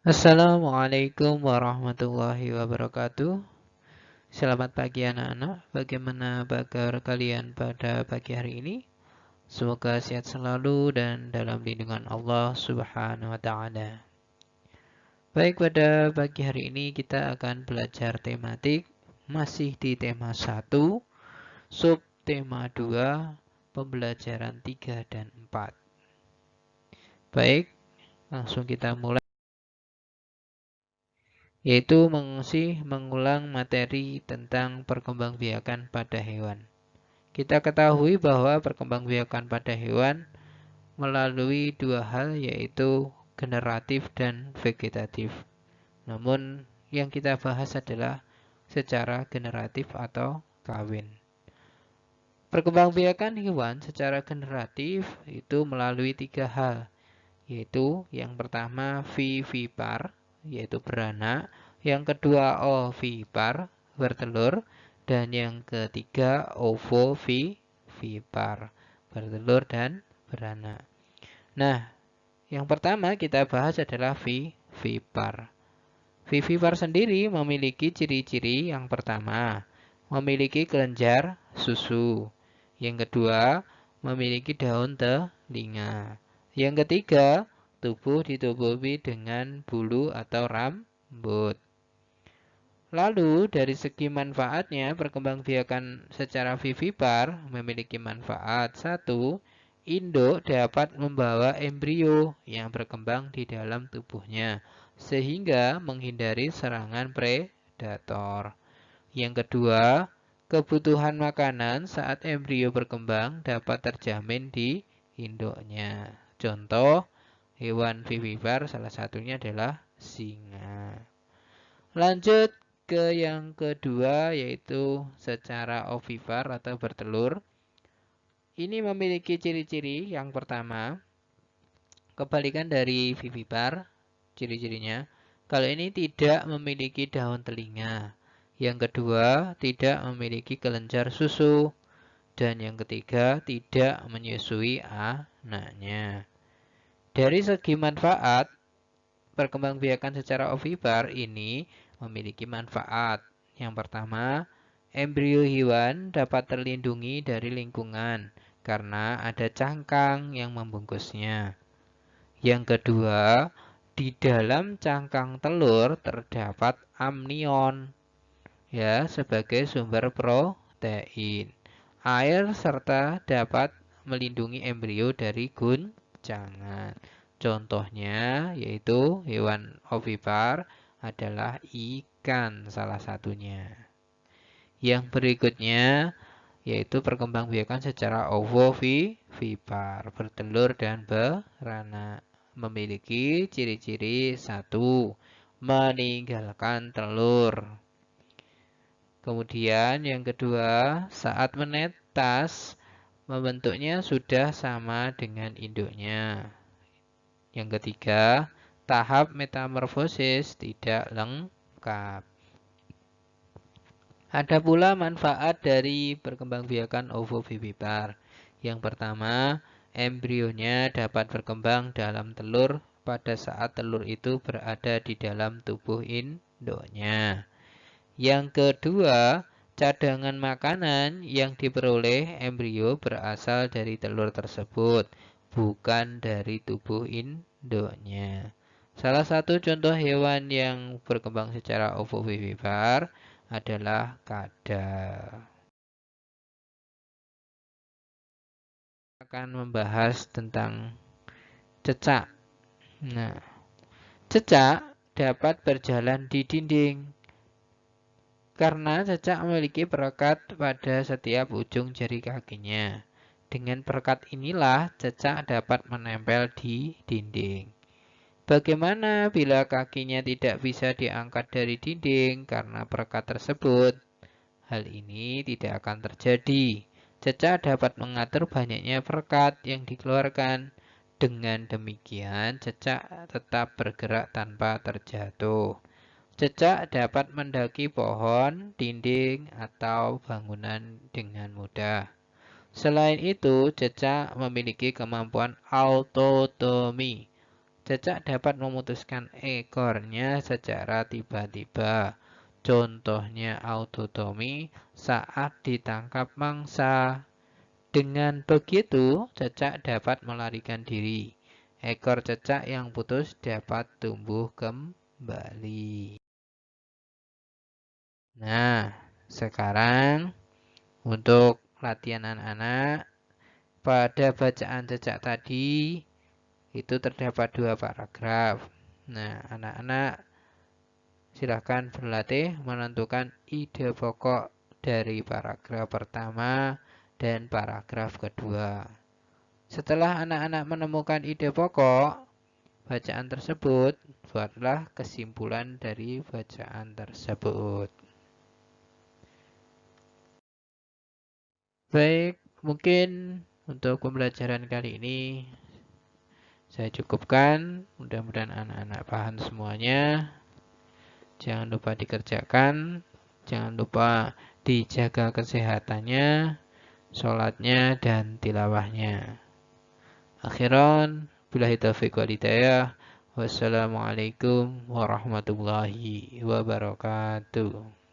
Assalamualaikum warahmatullahi wabarakatuh. Selamat pagi anak-anak. Bagaimana kabar kalian pada pagi hari ini? Semoga sehat selalu dan dalam lindungan Allah Subhanahu wa taala. Baik, pada pagi hari ini kita akan belajar tematik masih di tema 1, sub tema 2, pembelajaran 3 dan 4. Baik, langsung kita mulai, yaitu mengulang materi tentang perkembangbiakan pada hewan. Kita ketahui bahwa perkembangbiakan pada hewan melalui dua hal, yaitu generatif dan vegetatif. Namun yang kita bahas adalah secara generatif atau kawin. Perkembangbiakan hewan secara generatif itu melalui tiga hal, yaitu yang pertama vivipar, yaitu beranak, yang kedua ovipar, bertelur, dan yang ketiga ovovivipar, bertelur dan beranak. Nah, yang pertama kita bahas adalah vivipar. Vivipar sendiri memiliki ciri-ciri. Yang pertama, memiliki kelenjar susu. Yang kedua, memiliki daun telinga. Yang ketiga, tubuh ditutupi dengan bulu atau rambut. Lalu dari segi manfaatnya, perkembangbiakan secara vivipar memiliki manfaat. 1. Induk dapat membawa embrio yang berkembang di dalam tubuhnya, sehingga menghindari serangan predator. Yang kedua, kebutuhan makanan saat embrio berkembang dapat terjamin di induknya. Contoh, hewan vivipar salah satunya adalah singa. Lanjut ke yang kedua, yaitu secara ovipar atau bertelur. Ini memiliki ciri-ciri. Yang pertama, kebalikan dari vivipar, ciri-cirinya. Kalau ini tidak memiliki daun telinga. Yang kedua, tidak memiliki kelenjar susu. Dan yang ketiga, tidak menyusui anaknya. Dari segi manfaat, perkembangbiakan secara ovipar ini memiliki manfaat. Yang pertama, embrio hewan dapat terlindungi dari lingkungan karena ada cangkang yang membungkusnya. Yang kedua, di dalam cangkang telur terdapat amnion, ya, sebagai sumber protein, air, serta dapat melindungi embrio dari guncangan. Contohnya yaitu hewan ovipar adalah ikan salah satunya. Yang berikutnya yaitu perkembangbiakan secara ovovivipar, bertelur dan beranak. Memiliki ciri-ciri. 1. Meninggalkan telur. Kemudian yang kedua, saat menetas membentuknya sudah sama dengan induknya. Yang ketiga, tahap metamorfosis tidak lengkap. Ada pula manfaat dari perkembangbiakan ovovivipar. Yang pertama, embrionya dapat berkembang dalam telur pada saat telur itu berada di dalam tubuh induknya. Yang kedua, cadangan makanan yang diperoleh embrio berasal dari telur tersebut, bukan dari tubuh induknya. Salah satu contoh hewan yang berkembang secara ovovivipar adalah kadal. Akan membahas tentang cecak. Nah, cecak dapat berjalan di dinding karena cecak memiliki perekat pada setiap ujung jari kakinya. Dengan perekat inilah cecak dapat menempel di dinding. Bagaimana bila kakinya tidak bisa diangkat dari dinding karena perekat tersebut? Hal ini tidak akan terjadi. Cecak dapat mengatur banyaknya perekat yang dikeluarkan. Dengan demikian, cecak tetap bergerak tanpa terjatuh. Cecak dapat mendaki pohon, dinding, atau bangunan dengan mudah. Selain itu, cecak memiliki kemampuan autotomi, Cecak dapat memutuskan ekornya secara tiba-tiba. Contohnya autotomi saat ditangkap mangsa. Dengan begitu, cecak dapat melarikan diri. Ekor cecak yang putus dapat tumbuh kembali. Nah, sekarang untuk latihan anak-anak, pada bacaan cecak tadi itu terdapat 2 paragraf. Nah, anak-anak silahkan berlatih menentukan ide pokok dari paragraf pertama dan paragraf kedua. Setelah anak-anak menemukan ide pokok bacaan tersebut, buatlah kesimpulan dari bacaan tersebut. Baik, mungkin untuk pembelajaran kali ini saya cukupkan. Mudah-mudahan anak-anak paham semuanya. Jangan lupa dikerjakan. Jangan lupa dijaga kesehatannya, sholatnya, dan tilawahnya. Akhiran, billahi taufiq wal hidayah. Wassalamualaikum warahmatullahi wabarakatuh.